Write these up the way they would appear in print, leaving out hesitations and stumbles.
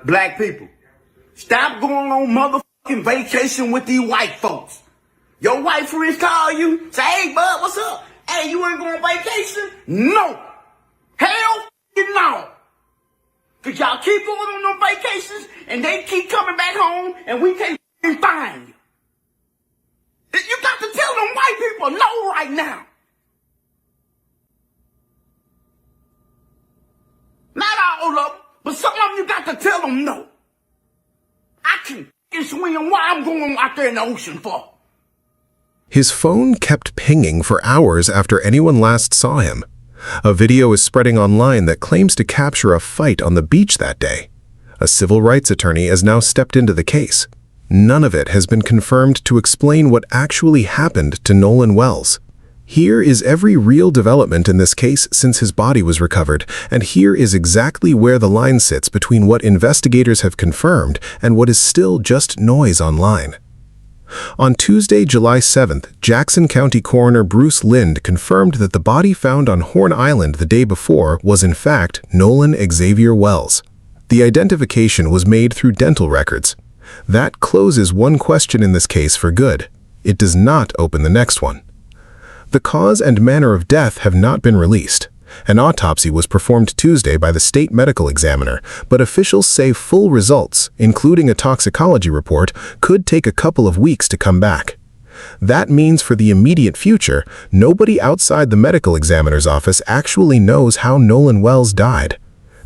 black people, stop going on motherfucking vacation with these white folks. Your white friends call you, say, hey, bud, what's up? Hey, you ain't going on vacation? No. Hell no. Because y'all keep going on them vacations, and they keep coming back home, and we can't find you. You got to tell them white people no right now. Not all of them, but some of them you got to tell them no. I can swim. Why I'm going out there in the ocean for? His phone kept pinging for hours after anyone last saw him. A video is spreading online that claims to capture a fight on the beach that day. A civil rights attorney has now stepped into the case. None of it has been confirmed to explain what actually happened to Nolan Wells. Here is every real development in this case since his body was recovered, and here is exactly where the line sits between what investigators have confirmed and what is still just noise online. On Tuesday, July 7th, Jackson County Coroner Bruce Lind confirmed that the body found on Horn Island the day before was in fact Nolan Xavier Wells. The identification was made through dental records. That closes one question in this case for good. It does not open the next one. The cause and manner of death have not been released. An autopsy was performed Tuesday by the state medical examiner, but officials say full results, including a toxicology report, could take a couple of weeks to come back. That means for the immediate future, nobody outside the medical examiner's office actually knows how Nolan Wells died.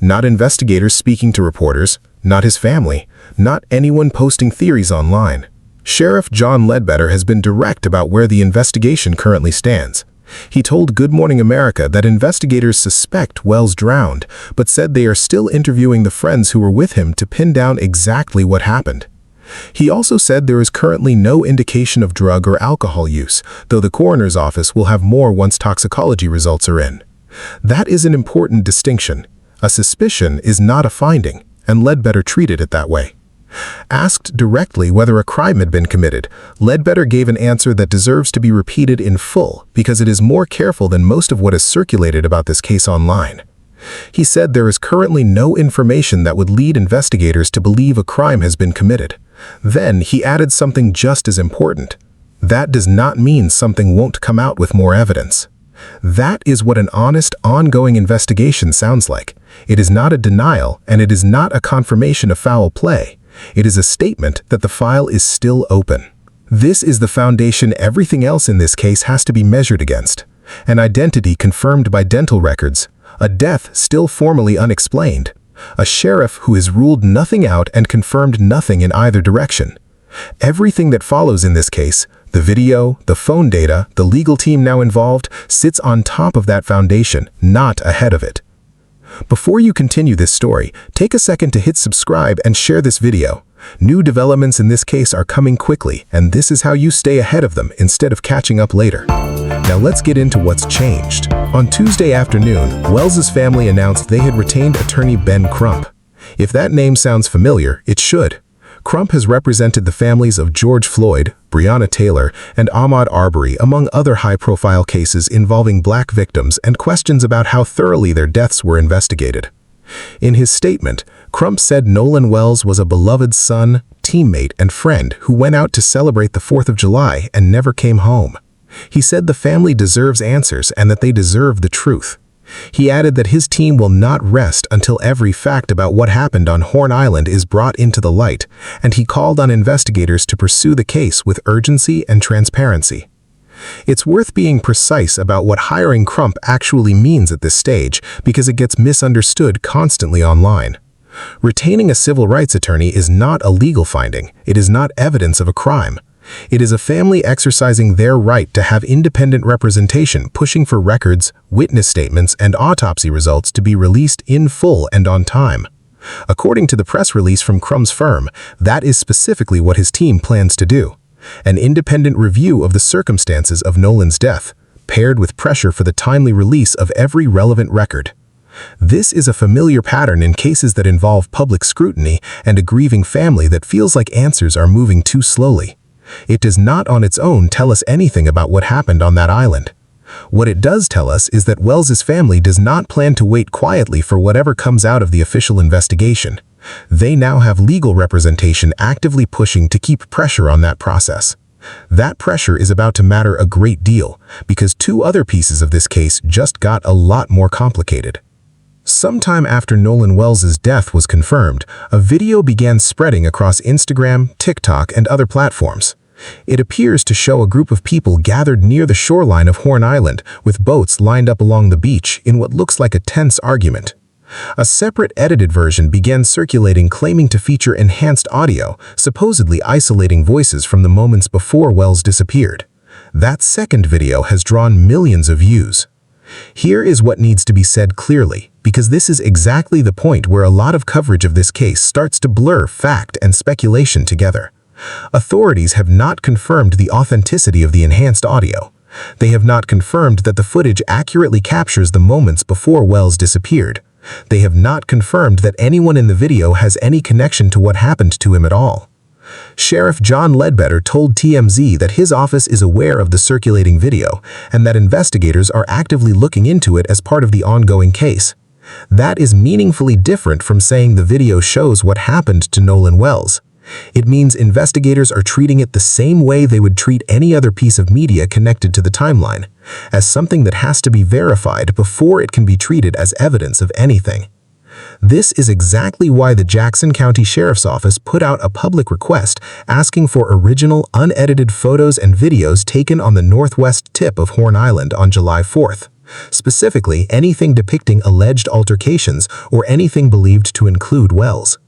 Not investigators speaking to reporters, not his family, not anyone posting theories online. Sheriff John Ledbetter has been direct about where the investigation currently stands. He told Good Morning America that investigators suspect Wells drowned, but said they are still interviewing the friends who were with him to pin down exactly what happened. He also said there is currently no indication of drug or alcohol use, though the coroner's office will have more once toxicology results are in. That is an important distinction. A suspicion is not a finding, and Ledbetter treated it that way. Asked directly whether a crime had been committed, Ledbetter gave an answer that deserves to be repeated in full because it is more careful than most of what is circulated about this case online. He said there is currently no information that would lead investigators to believe a crime has been committed. Then he added something just as important. That does not mean something won't come out with more evidence. That is what an honest, ongoing investigation sounds like. It is not a denial, and it is not a confirmation of foul play. It is a statement that the file is still open. This is the foundation everything else in this case has to be measured against. An identity confirmed by dental records, a death still formally unexplained, a sheriff who has ruled nothing out and confirmed nothing in either direction. Everything that follows in this case, the video, the phone data, the legal team now involved, sits on top of that foundation, not ahead of it. Before you continue this story, take a second to hit subscribe and share this video. New developments in this case are coming quickly, and this is how you stay ahead of them instead of catching up later. Now let's get into what's changed. On Tuesday afternoon, Wells's family announced they had retained attorney Ben Crump. If that name sounds familiar, it should. Crump has represented the families of George Floyd, Breonna Taylor, and Ahmaud Arbery among other high-profile cases involving black victims and questions about how thoroughly their deaths were investigated. In his statement, Crump said Nolan Wells was a beloved son, teammate, and friend who went out to celebrate the 4th of July and never came home. He said the family deserves answers and that they deserve the truth. He added that his team will not rest until every fact about what happened on Horn Island is brought into the light, and he called on investigators to pursue the case with urgency and transparency. It's worth being precise about what hiring Crump actually means at this stage because it gets misunderstood constantly online. Retaining a civil rights attorney is not a legal finding. It is not evidence of a crime. It is a family exercising their right to have independent representation, pushing for records, witness statements, and autopsy results to be released in full and on time. According to the press release from Crump's firm, that is specifically what his team plans to do. An independent review of the circumstances of Nolan's death, paired with pressure for the timely release of every relevant record. This is a familiar pattern in cases that involve public scrutiny and a grieving family that feels like answers are moving too slowly. It does not on its own tell us anything about what happened on that island. What it does tell us is that Wells's family does not plan to wait quietly for whatever comes out of the official investigation. They now have legal representation actively pushing to keep pressure on that process. That pressure is about to matter a great deal because two other pieces of this case just got a lot more complicated. Sometime after Nolan Wells' death was confirmed, a video began spreading across Instagram, TikTok, and other platforms. It appears to show a group of people gathered near the shoreline of Horn Island with boats lined up along the beach in what looks like a tense argument. A separate edited version began circulating claiming to feature enhanced audio, supposedly isolating voices from the moments before Wells disappeared. That second video has drawn millions of views. Here is what needs to be said clearly, because this is exactly the point where a lot of coverage of this case starts to blur fact and speculation together. Authorities have not confirmed the authenticity of the enhanced audio. They have not confirmed that the footage accurately captures the moments before Wells disappeared. They have not confirmed that anyone in the video has any connection to what happened to him at all. Sheriff John Ledbetter told TMZ that his office is aware of the circulating video and that investigators are actively looking into it as part of the ongoing case. That is meaningfully different from saying the video shows what happened to Nolan Wells. It means investigators are treating it the same way they would treat any other piece of media connected to the timeline, as something that has to be verified before it can be treated as evidence of anything. This is exactly why the Jackson County Sheriff's Office put out a public request asking for original, unedited photos and videos taken on the northwest tip of Horn Island on July 4th. Specifically, anything depicting alleged altercations or anything believed to include Wells.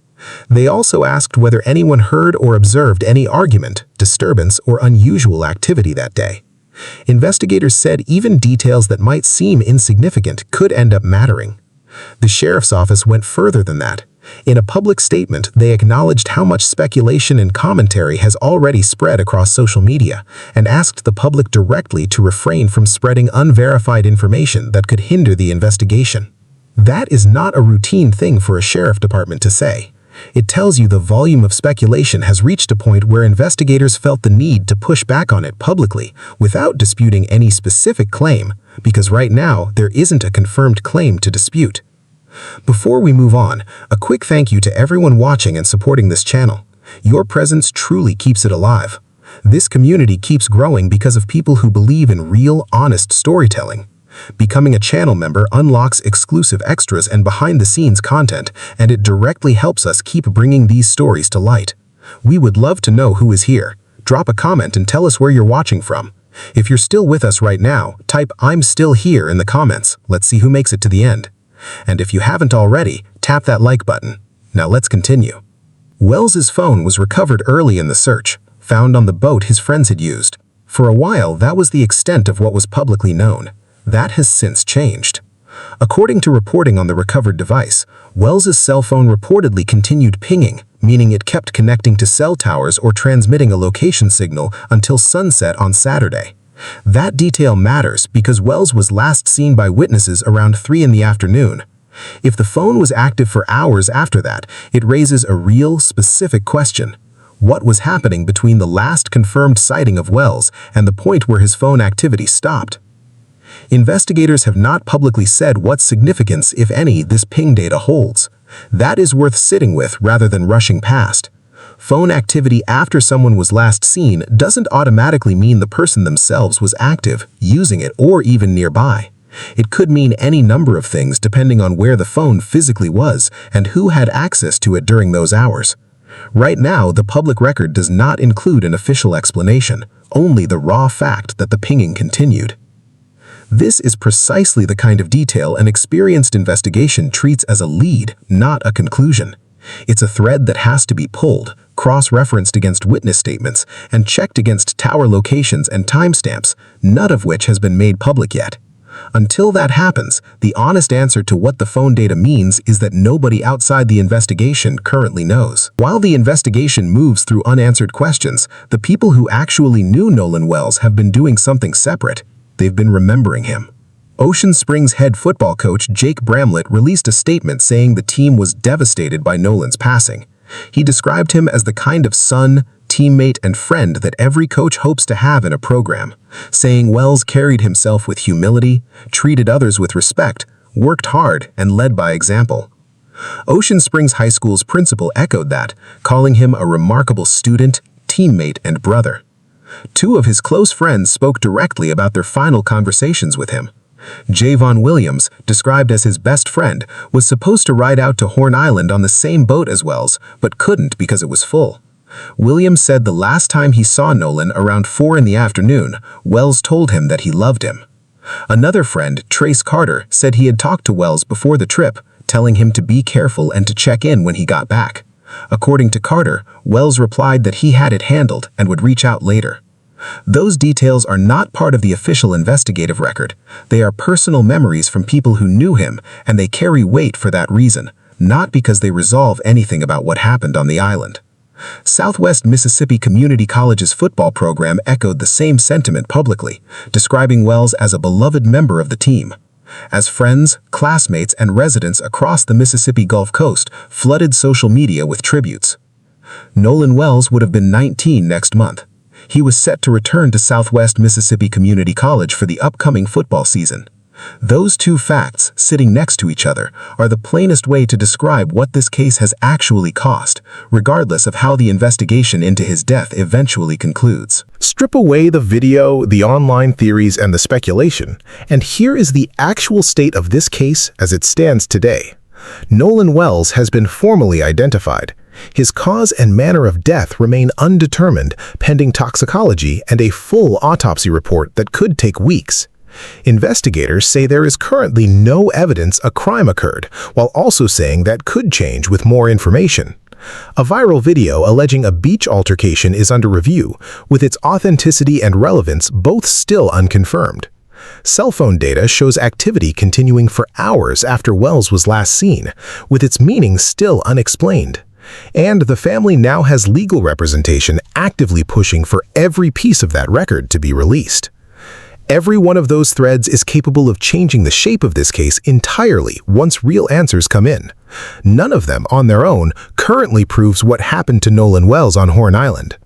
They also asked whether anyone heard or observed any argument, disturbance, or unusual activity that day. Investigators said even details that might seem insignificant could end up mattering. The sheriff's office went further than that. In a public statement, they acknowledged how much speculation and commentary has already spread across social media and asked the public directly to refrain from spreading unverified information that could hinder the investigation. That is not a routine thing for a sheriff department to say. It tells you the volume of speculation has reached a point where investigators felt the need to push back on it publicly without disputing any specific claim, because right now there isn't a confirmed claim to dispute. Before we move on, a quick thank you to everyone watching and supporting this channel. Your presence truly keeps it alive. This community keeps growing because of people who believe in real, honest storytelling. Becoming a channel member unlocks exclusive extras and behind-the-scenes content, and it directly helps us keep bringing these stories to light. We would love to know who is here. Drop a comment and tell us where you're watching from. If you're still with us right now, type "I'm still here" in the comments. Let's see who makes it to the end. And if you haven't already, tap that like button. Now let's continue. Wells's phone was recovered early in the search, found on the boat his friends had used. For a while, that was the extent of what was publicly known. That has since changed. According to reporting on the recovered device, Wells's cell phone reportedly continued pinging, meaning it kept connecting to cell towers or transmitting a location signal until sunset on Saturday. That detail matters because Wells was last seen by witnesses around 3 in the afternoon. If the phone was active for hours after that, it raises a real, specific question. What was happening between the last confirmed sighting of Wells and the point where his phone activity stopped? Investigators have not publicly said what significance, if any, this ping data holds. That is worth sitting with rather than rushing past. Phone activity after someone was last seen doesn't automatically mean the person themselves was active, using it, or even nearby. It could mean any number of things depending on where the phone physically was and who had access to it during those hours. Right now, the public record does not include an official explanation, only the raw fact that the pinging continued. This is precisely the kind of detail an experienced investigation treats as a lead, not a conclusion. It's a thread that has to be pulled, cross-referenced against witness statements, and checked against tower locations and timestamps, none of which has been made public yet. Until that happens, the honest answer to what the phone data means is that nobody outside the investigation currently knows. While the investigation moves through unanswered questions, the people who actually knew Nolan Wells have been doing something separate. They've been remembering him. Ocean Springs head football coach Jake Bramlett released a statement saying the team was devastated by Nolan's passing. He described him as the kind of son, teammate, and friend that every coach hopes to have in a program, saying Wells carried himself with humility, treated others with respect, worked hard, and led by example. Ocean Springs High School's principal echoed that, calling him a remarkable student, teammate, and brother. Two of his close friends spoke directly about their final conversations with him. Javon Williams, described as his best friend, was supposed to ride out to Horn Island on the same boat as Wells, but couldn't because it was full. Williams said the last time he saw Nolan around 4 in the afternoon, Wells told him that he loved him. Another friend, Trace Carter, said he had talked to Wells before the trip, telling him to be careful and to check in when he got back. According to Carter, Wells replied that he had it handled and would reach out later. Those details are not part of the official investigative record. They are personal memories from people who knew him, and they carry weight for that reason, not because they resolve anything about what happened on the island. Southwest Mississippi Community College's football program echoed the same sentiment publicly, describing Wells as a beloved member of the team. As friends, classmates, and residents across the Mississippi Gulf Coast flooded social media with tributes. Nolan Wells would have been 19 next month. He was set to return to Southwest Mississippi Community College for the upcoming football season. Those two facts, sitting next to each other, are the plainest way to describe what this case has actually cost, regardless of how the investigation into his death eventually concludes. Strip away the video, the online theories, and the speculation, and here is the actual state of this case as it stands today. Nolan Wells has been formally identified. His cause and manner of death remain undetermined, pending toxicology and a full autopsy report that could take weeks. Investigators say there is currently no evidence a crime occurred, while also saying that could change with more information. A viral video alleging a beach altercation is under review, with its authenticity and relevance both still unconfirmed. Cell phone data shows activity continuing for hours after Wells was last seen, with its meaning still unexplained. And the family now has legal representation actively pushing for every piece of that record to be released. Every one of those threads is capable of changing the shape of this case entirely once real answers come in. None of them, on their own, currently proves what happened to Nolan Wells on Horn Island.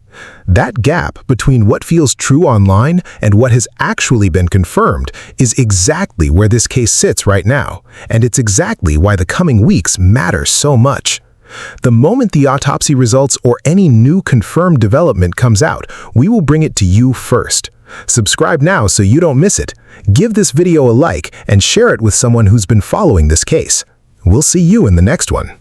That gap between what feels true online and what has actually been confirmed is exactly where this case sits right now, and it's exactly why the coming weeks matter so much. The moment the autopsy results or any new confirmed development comes out, we will bring it to you first. Subscribe now so you don't miss it. Give this video a like and share it with someone who's been following this case. We'll see you in the next one.